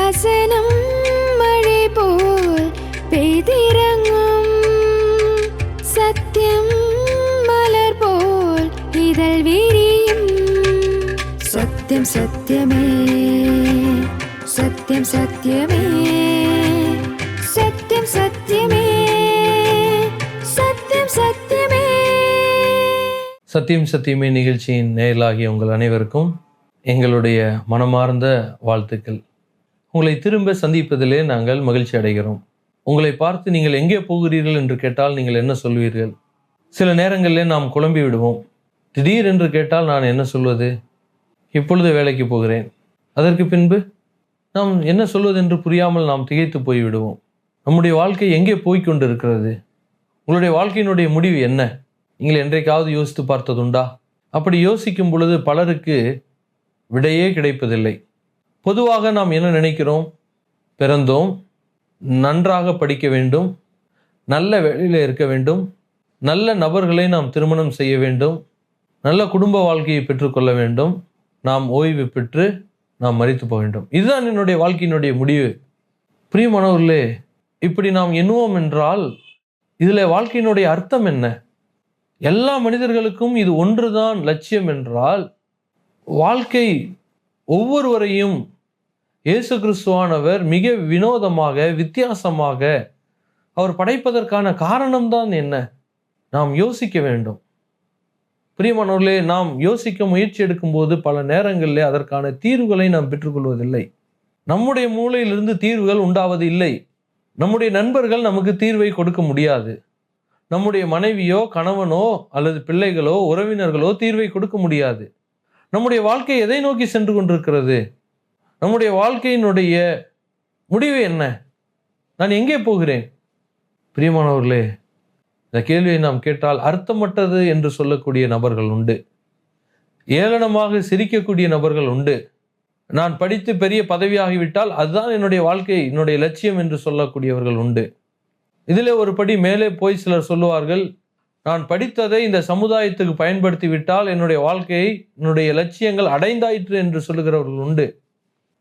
வசனம் மழை போல் பெய்திறங்கும், சத்தியம் மலர் போல் இதழ் விரியும். சத்தியம் சத்தியமே, சத்தியம் சத்தியமே, சத்தியம் சத்தியமே, சத்தியம் சத்தியமே. சத்தியம் சத்தியமே நிகழ்ச்சியின் நேயர்களாகிய உங்கள் அனைவருக்கும் எங்களுடைய மனமார்ந்த வாழ்த்துக்கள். உங்களை திரும்ப சந்திப்பதிலே நாங்கள் மகிழ்ச்சி அடைகிறோம். உங்களை பார்த்து நீங்கள் எங்கே போகிறீர்கள் என்று கேட்டால் நீங்கள் என்ன சொல்வீர்கள்? சில நேரங்களிலே நாம் குழம்பி விடுவோம். திடீர் என்று கேட்டால் நான் என்ன சொல்வது? இப்பொழுது வேலைக்கு போகிறேன். அதற்கு பின்பு நாம் என்ன சொல்வது என்று புரியாமல் நாம் திகைத்து போய்விடுவோம். நம்முடைய வாழ்க்கை எங்கே போய்கொண்டிருக்கிறது? உங்களுடைய வாழ்க்கையினுடைய முடிவு என்ன? நீங்கள் என்றைக்காவது யோசித்து பார்த்ததுண்டா? அப்படி யோசிக்கும் பொழுது பலருக்கு விடையே கிடைப்பதில்லை. பொதுவாக நாம் என்ன நினைக்கிறோம்? பிறந்தோம், நன்றாக படிக்க வேண்டும், நல்ல வேலையில் இருக்க வேண்டும், நல்ல நபர்களை நாம் திருமணம் செய்ய வேண்டும், நல்ல குடும்ப வாழ்க்கையை பெற்றுக்கொள்ள வேண்டும், நாம் ஓய்வு பெற்று நாம் மரித்து போக வேண்டும். இதுதான் என்னுடைய வாழ்க்கையினுடைய முடிவு. பிரியமானவர்களே, இப்படி நாம் எண்ணுவோம் என்றால் இதில் வாழ்க்கையினுடைய அர்த்தம் என்ன? எல்லா மனிதர்களுக்கும் இது ஒன்றுதான் லட்சியம் என்றால், வாழ்க்கை ஒவ்வொருவரையும் இயேசு கிறிஸ்துவானவர் மிக வினோதமாக, வித்தியாசமாக அவர் படைப்பதற்கான காரணம்தான் என்ன? நாம் யோசிக்க வேண்டும். பிரியமானவர்களே, நாம் யோசிக்க முயற்சி எடுக்கும்போது பல நேரங்களில் அதற்கான தீர்வுகளை நாம் பெற்றுக்கொள்வதில்லை. நம்முடைய மூளையிலிருந்து தீர்வுகள் உண்டாவது இல்லை. நம்முடைய நண்பர்கள் நமக்கு தீர்வை கொடுக்க முடியாது. நம்முடைய மனைவியோ, கணவனோ அல்லது பிள்ளைகளோ, உறவினர்களோ தீர்வை கொடுக்க முடியாது. நம்முடைய வாழ்க்கை எதை நோக்கி சென்று கொண்டிருக்கிறது? நம்முடைய வாழ்க்கையினுடைய முடிவு என்ன? நான் எங்கே போகிறேன்? பிரியமானவர்களே, இந்த கேள்வியை நாம் கேட்டால் அர்த்தமற்றது என்று சொல்லக்கூடிய நபர்கள் உண்டு. ஏளனமாக சிரிக்கக்கூடிய நபர்கள் உண்டு. நான் படித்து பெரிய பதவியாகிவிட்டால் அதுதான் என்னுடைய வாழ்க்கை, என்னுடைய லட்சியம் என்று சொல்லக்கூடியவர்கள் உண்டு. இதில் ஒரு படி மேலே போய் சிலர் சொல்லுவார்கள், நான் படித்ததை இந்த சமுதாயத்துக்கு பயன்படுத்தி விட்டால் என்னுடைய வாழ்க்கையை, என்னுடைய லட்சியங்கள் அடைந்தாயிற்று என்று சொல்லுகிறவர்கள் உண்டு.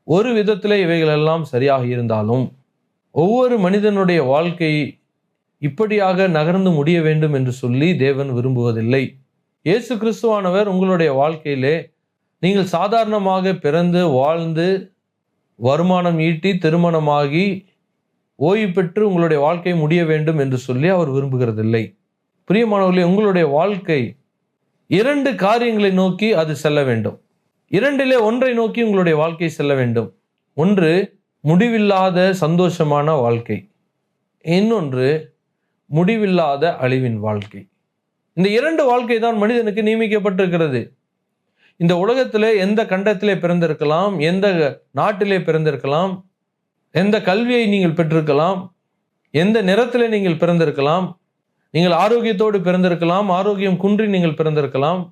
ஒரு விதத்தில் இவைகளெல்லாம் சரியாக இருந்தாலும் ஒவ்வொரு மனிதனுடைய வாழ்க்கை இப்படியாக நகர்ந்து முடிய வேண்டும் என்று சொல்லி தேவன் விரும்புவதில்லை. இயேசு கிறிஸ்துவானவர் உங்களுடைய வாழ்க்கையிலே நீங்கள் சாதாரணமாக பிறந்து வாழ்ந்து வருமானம் ஈட்டி திருமணமாகி ஓய்வு பெற்று உங்களுடைய வாழ்க்கை முடிய வேண்டும் என்று சொல்லி அவர் விரும்புகிறதில்லை. பிரியமானவர்களே, உங்களுடைய வாழ்க்கை இரண்டு காரியங்களை நோக்கி அது செல்ல வேண்டும். இரண்டிலே ஒன்றை நோக்கி உங்களுடைய வாழ்க்கை செல்ல வேண்டும். ஒன்று முடிவில்லாத சந்தோஷமான வாழ்க்கை, இன்னொன்று முடிவில்லாத அழிவின் வாழ்க்கை. இந்த இரண்டு வாழ்க்கை தான் மனிதனுக்கு நியமிக்கப்பட்டிருக்கிறது. இந்த உலகத்திலே எந்த கண்டத்திலே பிறந்திருக்கலாம், எந்த நாட்டிலே பிறந்திருக்கலாம், எந்த கல்வியை நீங்கள் பெற்றிருக்கலாம், எந்த நிறத்திலே நீங்கள் பிறந்திருக்கலாம், நீங்கள் ஆரோக்கியத்தோடு பிறந்திருக்கலாம், ஆரோக்கியம் குன்றி நீங்கள் பிறந்திருக்கலாம்,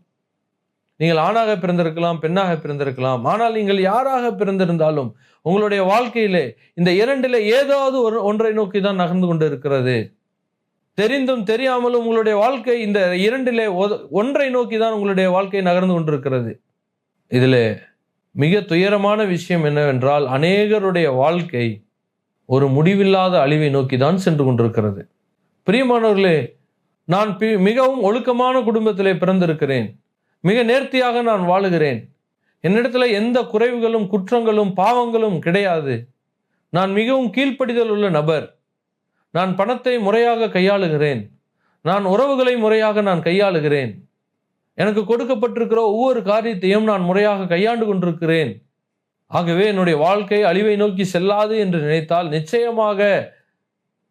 நீங்கள் ஆணாக பிறந்திருக்கலாம், பெண்ணாக பிறந்திருக்கலாம். ஆனால் நீங்கள் யாராக பிறந்திருந்தாலும் உங்களுடைய வாழ்க்கையிலே இந்த இரண்டிலே ஏதாவது ஒன்றை நோக்கி தான் நகர்ந்து கொண்டு இருக்கிறது. தெரிந்தும் தெரியாமலும் உங்களுடைய வாழ்க்கை இந்த இரண்டிலே ஒன்றை நோக்கி தான் உங்களுடைய வாழ்க்கை நகர்ந்து கொண்டிருக்கிறது. இதில் மிக துயரமான விஷயம் என்னவென்றால், அநேகருடைய வாழ்க்கை ஒரு முடிவில்லாத அழிவை நோக்கி தான் சென்று கொண்டிருக்கிறது. பிரியமானவர்களே, நான் மிகவும் ஒழுக்கமான குடும்பத்திலே பிறந்திருக்கிறேன், மிக நேர்த்தியாக நான் வாழுகிறேன், என்னிடத்துல எந்த குறைவுகளும் குற்றங்களும் பாவங்களும் கிடையாது, நான் மிகவும் கீழ்ப்படிதல் உள்ள நபர், நான் பணத்தை முறையாக கையாளுகிறேன், நான் உறவுகளை முறையாக நான் கையாளுகிறேன், எனக்கு கொடுக்கப்பட்டிருக்கிற ஒவ்வொரு காரியத்தையும் நான் முறையாக கையாண்டு கொண்டிருக்கிறேன், ஆகவே என்னுடைய வாழ்க்கை அழிவை நோக்கி செல்லாது என்று நினைத்தால் நிச்சயமாக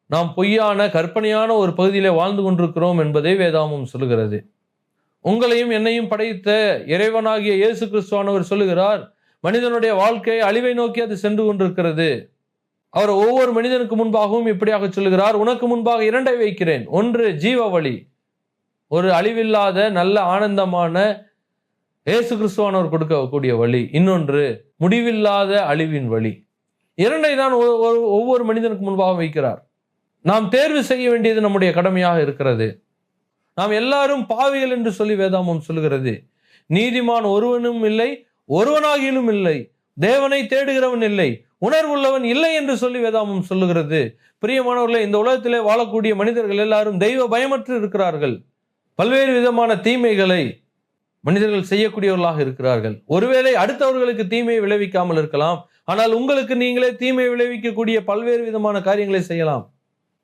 நாம் பொய்யான கற்பனையான ஒரு பகுதியிலே வாழ்ந்து கொண்டிருக்கிறோம் என்பதை வேதாகமம் சொல்லுகிறது. உங்களையும் என்னையும் படைத்த இறைவனாகிய இயேசு கிறிஸ்துவானவர் சொல்லுகிறார், மனிதனுடைய வாழ்க்கை அழிவை நோக்கி அது சென்று கொண்டிருக்கிறது. அவர் ஒவ்வொரு மனிதனுக்கு முன்பாகவும் இப்படியாக சொல்லுகிறார், உனக்கு முன்பாக இரண்டை வைக்கிறேன், ஒன்று ஜீவ வழி, ஒரு அழிவில்லாத நல்ல ஆனந்தமான இயேசு கிறிஸ்துவானவர் கொடுக்கக்கூடிய வழி, இன்னொன்று முடிவில்லாத அழிவின் வழி. இரண்டை தான் ஒவ்வொரு மனிதனுக்கு முன்பாக வைக்கிறார். நாம் தேர்வு செய்ய வேண்டியது நம்முடைய கடமையாக இருக்கிறது. நாம் எல்லாரும் பாவிகள் என்று சொல்லி வேதாகமம் சொல்லுகிறது. நீதிமான் ஒருவனும் இல்லை, ஒருவனாகிலும் இல்லை, தேவனை தேடுகிறவன் இல்லை, உணர்வுள்ளவன் இல்லை என்று சொல்லி வேதாமம் சொல்லுகிறது. பிரியமானவர்களே, இந்த உலகத்திலே வாழக்கூடிய மனிதர்கள் எல்லாரும் தெய்வ பயமற்று இருக்கிறார்கள். பல்வேறு விதமான தீமைகளை மனிதர்கள் செய்யக்கூடியவர்களாக இருக்கிறார்கள். ஒருவேளை அடுத்தவர்களுக்கு தீமையை விளைவிக்காமல் இருக்கலாம், ஆனால் உங்களுக்கு நீங்களே தீமை விளைவிக்கக்கூடிய பல்வேறு விதமான காரியங்களை செய்யலாம்.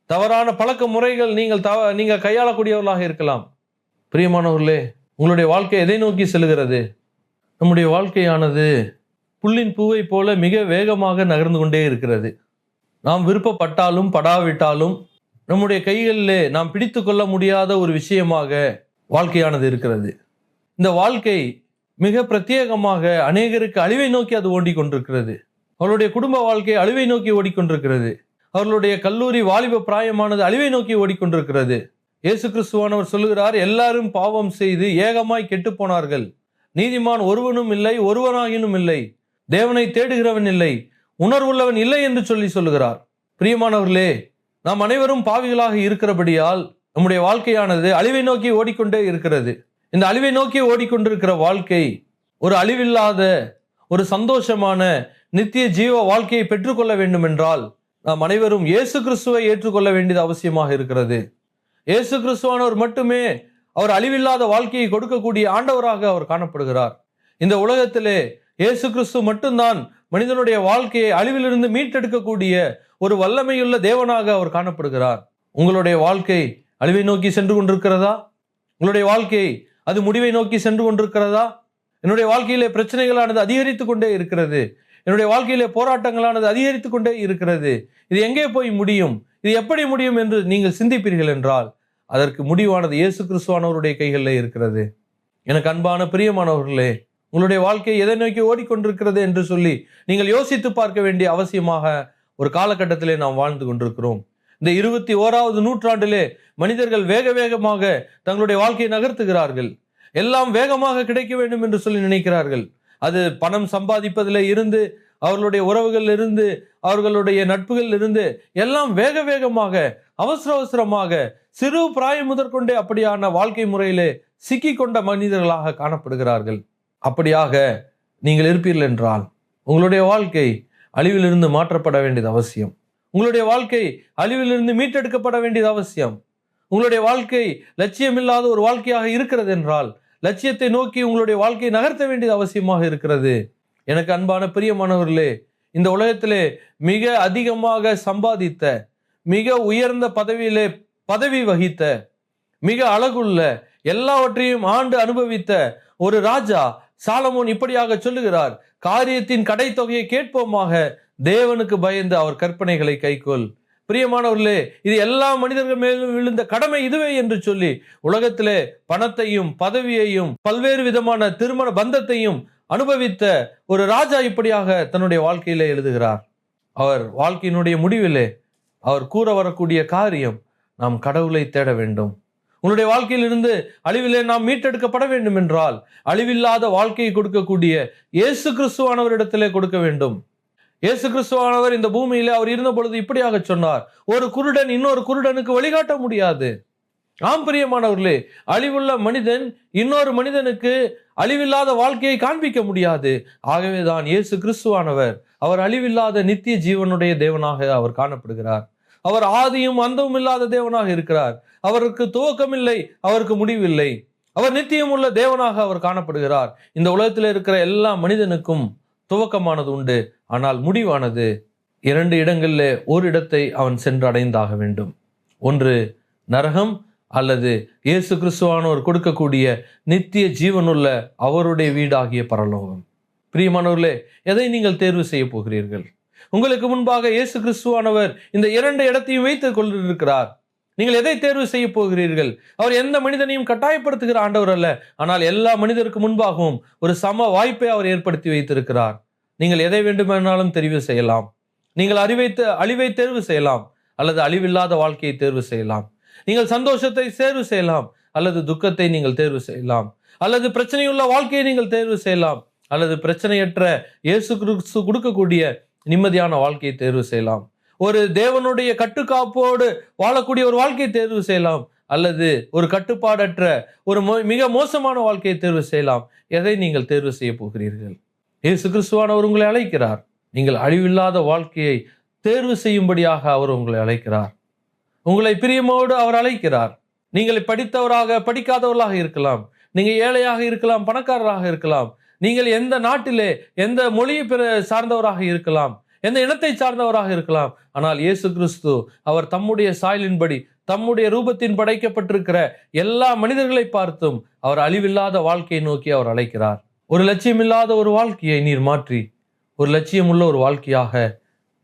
தவறான பழக்க முறைகள் நீங்கள் கையாளக்கூடியவர்களாக இருக்கலாம். பிரியமானவர்களே, உங்களுடைய வாழ்க்கை எதை நோக்கி செல்கிறது? நம்முடைய வாழ்க்கையானது புல்லின் பூவை போல மிக வேகமாக நகர்ந்து கொண்டே இருக்கிறது. நாம் விருப்பப்பட்டாலும் படாவிட்டாலும் நம்முடைய கைகளிலே நாம் பிடித்து கொள்ள முடியாத ஒரு விஷயமாக வாழ்க்கையானது இருக்கிறது. இந்த வாழ்க்கை மிக பிரத்யேகமாக அநேகருக்கு அழிவை நோக்கி அது ஓடிக்கொண்டிருக்கிறது. அவர்களுடைய குடும்ப வாழ்க்கை அழிவை நோக்கி ஓடிக்கொண்டிருக்கிறது. அவர்களுடைய கல்லூரி வாலிப பிராயமானது அழிவை நோக்கி ஓடிக்கொண்டிருக்கிறது. இயேசு கிறிஸ்துவானவர் சொல்லுகிறார், எல்லாரும் பாவம் செய்து ஏகமாய் கெட்டு போனார்கள். நீதிமான் ஒருவனும் இல்லை, ஒருவனாகினும் இல்லை. தேவனை தேடுகிறவன் இல்லை, உணர்வுள்ளவன் இல்லை என்று சொல்லுகிறார். பிரியமானவர்களே, நாம் அனைவரும் பாவிகளாக இருக்கிறபடியால் நம்முடைய வாழ்க்கையானது அழிவை நோக்கி ஓடிக்கொண்டே இருக்கிறது. இந்த அழிவை நோக்கி ஓடிக்கொண்டிருக்கிற வாழ்க்கை ஒரு அழிவில்லாத ஒரு சந்தோஷமான நித்திய ஜீவ வாழ்க்கையை பெற்றுக்கொள்ள வேண்டும் என்றால் நாம் அனைவரும் இயேசு கிறிஸ்துவை ஏற்றுக்கொள்ள வேண்டியது அவசியமாக இருக்கிறது. இயேசு கிறிஸ்துவானவர் மட்டுமே அவர் அழிவில்லாத வாழ்க்கையை கொடுக்கக்கூடிய ஆண்டவராக அவர் காணப்படுகிறார். இந்த உலகத்திலே இயேசு கிறிஸ்து மட்டும்தான் மனிதனுடைய வாழ்க்கையை அழிவிலிருந்து மீட்டெடுக்கக்கூடிய ஒரு வல்லமையுள்ள தேவனாக அவர் காணப்படுகிறார். உங்களுடைய வாழ்க்கை அழிவை நோக்கி சென்று கொண்டிருக்கிறதா? உங்களுடைய வாழ்க்கை அது முடிவை நோக்கி சென்று கொண்டிருக்கிறதா? என்னுடைய வாழ்க்கையிலே பிரச்சனைகளானது அதிகரித்து கொண்டே இருக்கிறது. என்னுடைய வாழ்க்கையிலே போராட்டங்களானது அதிகரித்து கொண்டே இருக்கிறது. இது எங்கே போய் முடியும்? இது எப்படி முடியும் என்று நீங்கள் சிந்திப்பீர்கள் என்றால் அதற்கு முடிவானது இயேசு கிறிஸ்துவானவருடைய கைகளில் இருக்கிறது. எனக்கு அன்பான பிரியமானவர்களே, உங்களுடைய வாழ்க்கை எதை நோக்கி ஓடிக்கொண்டிருக்கிறது என்று சொல்லி நீங்கள் யோசித்து பார்க்க வேண்டிய அவசியமாக ஒரு காலகட்டத்திலே நாம் வாழ்ந்து கொண்டிருக்கிறோம். இந்த 21வது நூற்றாண்டிலே மனிதர்கள் வேக வேகமாக தங்களுடைய வாழ்க்கையை நகர்த்துகிறார்கள். எல்லாம் வேகமாக கிடைக்க வேண்டும் என்று சொல்லி நினைக்கிறார்கள். அது பணம் சம்பாதிப்பதில் இருந்து, அவர்களுடைய உறவுகள் இருந்து, அவர்களுடைய நட்புகள் இருந்து எல்லாம் வேக வேகமாக அவசரமாக சிறு பிராயம் முதற்கொண்டே அப்படியான வாழ்க்கை முறையிலே சிக்கி கொண்ட மனிதர்களாக காணப்படுகிறார்கள். அப்படியாக நீங்கள் இருப்பீர்கள் என்றால் உங்களுடைய வாழ்க்கை அழிவிலிருந்து மாற்றப்பட வேண்டியது அவசியம். உங்களுடைய வாழ்க்கை அழிவிலிருந்து மீட்டெடுக்கப்பட வேண்டியது அவசியம். உங்களுடைய வாழ்க்கை லட்சியமில்லாத ஒரு வாழ்க்கையாக இருக்கிறது என்றால் லட்சியத்தை நோக்கி உங்களுடைய வாழ்க்கையை நகர்த்த வேண்டியது அவசியமாக இருக்கிறது. எனக்கு அன்பான பிரியமானவர்களே, இந்த உலகத்திலே மிக அதிகமாக சம்பாதித்த, மிக உயர்ந்த பதவி வகித்த, மிக அழகுள்ள, எல்லாவற்றையும் ஆண்டு அனுபவித்த ஒரு ராஜா சாலமோன் இப்படியாக சொல்லுகிறார், காரியத்தின் கடைத்தொகையை கேட்போமாக, தேவனுக்கு பயந்து அவர் கற்பனைகளை கைக்கொள். பிரியமானவர்களே, இது எல்லா மனிதர்கள் மேலும் விழுந்த கடமை இதுவே என்று சொல்லி உலகத்திலே பணத்தையும் பதவியையும் பல்வேறு விதமான திருமண பந்தத்தையும் அனுபவித்த ஒரு ராஜா இப்படியாக தன்னுடைய வாழ்க்கையிலே எழுதுகிறார். அவர் வாழ்க்கையினுடைய முடிவிலே அவர் கூற வரக்கூடிய காரியம், நாம் கடவுளை தேட வேண்டும். உன்னுடைய வாழ்க்கையிலிருந்து அழிவிலே நாம் மீட்டெடுக்கப்பட வேண்டும் என்றால் அழிவில்லாத வாழ்க்கையை கொடுக்கக்கூடிய இயேசு கிறிஸ்துவானவரிடத்திலே கொடுக்க வேண்டும். இயேசு கிறிஸ்துவானவர் இந்த பூமியிலே அவர் இருந்த பொழுது இப்படியாக சொன்னார், ஒரு குருடன் இன்னொரு குருடனுக்கு வழிகாட்ட முடியாது. ஆம் பிரியமானவர்களே, அழிவுள்ள மனிதன் இன்னொரு மனிதனுக்கு அழிவில்லாத வாழ்க்கையை காண்பிக்க முடியாது. ஆகவேதான் இயேசு கிறிஸ்துவானவர் அவர் அழிவில்லாத நித்திய ஜீவனுடைய தேவனாக அவர் காணப்படுகிறார். அவர் ஆதியும் அந்தமும் இல்லாத தேவனாக இருக்கிறார். அவருக்கு துவக்கம் இல்லை, அவருக்கு முடிவில்லை. அவர் நித்தியம் உள்ள தேவனாக அவர் காணப்படுகிறார். இந்த உலகத்தில் இருக்கிற எல்லா மனிதனுக்கும் துவக்கமானது உண்டு, ஆனால் முடிவானது 2 இடங்களில் ஒரு இடத்தை அவன் சென்று அடைந்தாக வேண்டும். ஒன்று நரகம், அல்லது இயேசு கிறிஸ்துவானவர் கொடுக்கக்கூடிய நித்திய ஜீவனுள்ள அவருடைய வீடாகிய பரலோகம். பிரியமானவர்களே, எதை நீங்கள் தேர்வு செய்ய போகிறீர்கள்? உங்களுக்கு முன்பாக இயேசு கிறிஸ்துவானவர் இந்த 2 இடத்தையும் வைத்துக் கொண்டிருக்கிறார். நீங்கள் எதை தேர்வு செய்ய போகிறீர்கள்? அவர் எந்த மனிதனையும் கட்டாயப்படுத்துகிற ஆண்டவர் அல்ல, ஆனால் எல்லா மனிதருக்கு முன்பாகவும் ஒரு சம வாய்ப்பை அவர் ஏற்படுத்தி வைத்திருக்கிறார். நீங்கள் எதை வேண்டுமானாலும் தெரிவு செய்யலாம். நீங்கள் அழிவை தேர்வு செய்யலாம், அல்லது அழிவில்லாத வாழ்க்கையை தேர்வு செய்யலாம். நீங்கள் சந்தோஷத்தை தேர்வு செய்யலாம், அல்லது துக்கத்தை நீங்கள் தேர்வு செய்யலாம். அல்லது பிரச்சனையுள்ள வாழ்க்கையை நீங்கள் தேர்வு செய்யலாம், அல்லது பிரச்சனையற்ற இயேசு கிறிஸ்து கொடுக்கக்கூடிய நிம்மதியான வாழ்க்கையை தேர்வு செய்யலாம். ஒரு தேவனுடைய கட்டுக்காப்போடு வாழக்கூடிய ஒரு வாழ்க்கையை தேர்வு செய்யலாம், அல்லது ஒரு கட்டுப்பாடற்ற ஒரு மிக மோசமான வாழ்க்கையை தேர்வு செய்யலாம். எதை நீங்கள் தேர்வு செய்ய போகிறீர்கள்? இயேசு கிறிஸ்துவானவர் உங்களை அழைக்கிறார். நீங்கள் அழிவில்லாத வாழ்க்கையை தேர்வு செய்யும்படியாக அவர் உங்களை அழைக்கிறார். உங்களை பிரியமோடு அவர் அழைக்கிறார். நீங்கள் படித்தவராக படிக்காதவர்களாக இருக்கலாம், நீங்க ஏழையாக இருக்கலாம், பணக்காரராக இருக்கலாம், நீங்கள் எந்த நாட்டிலே எந்த மொழியை சார்ந்தவராக இருக்கலாம், எந்த இனத்தை சார்ந்தவராக இருக்கலாம். ஆனால் இயேசு கிறிஸ்து அவர் தம்முடைய சாயலின்படி தம்முடைய ரூபத்தின் படைக்கப்பட்டிருக்கிற எல்லா மனிதர்களை பார்த்தும் அவர் அழிவில்லாத வாழ்க்கையை நோக்கி அவர் அழைக்கிறார். ஒரு லட்சியமில்லாத ஒரு வாழ்க்கையை நீர் மாற்றி ஒரு லட்சியமுள்ள ஒரு வாழ்க்கையாக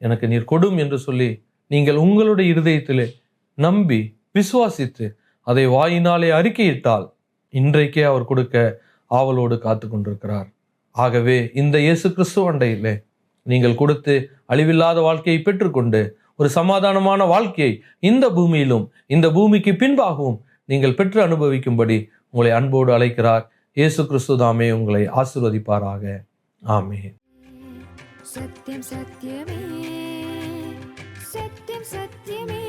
எனக்கு நீர் கொடும் என்று சொல்லி நீங்கள் உங்களுடைய இருதயத்திலே நம்பி விசுவாசித்து அதை வாயினாலே அறிக்கையிட்டால் இன்றைக்கே அவர் கொடுக்க ஆவலோடு காத்து கொண்டிருக்கிறார். ஆகவே இந்த இயேசு கிறிஸ்து அண்டையிலே நீங்கள் கொடுத்து அழிவில்லாத வாழ்க்கையை பெற்றுக்கொண்டு ஒரு சமாதானமான வாழ்க்கையை இந்த பூமியிலும் இந்த பூமிக்கு பின்பாகவும் நீங்கள் பெற்று அனுபவிக்கும்படி உங்களை அன்போடு அழைக்கிறார். இயேசு கிறிஸ்து தாமே உங்களை ஆசீர்வதிப்பாராக. ஆமென். சத்யம் சத்யமே, சத்யம் சத்யமே.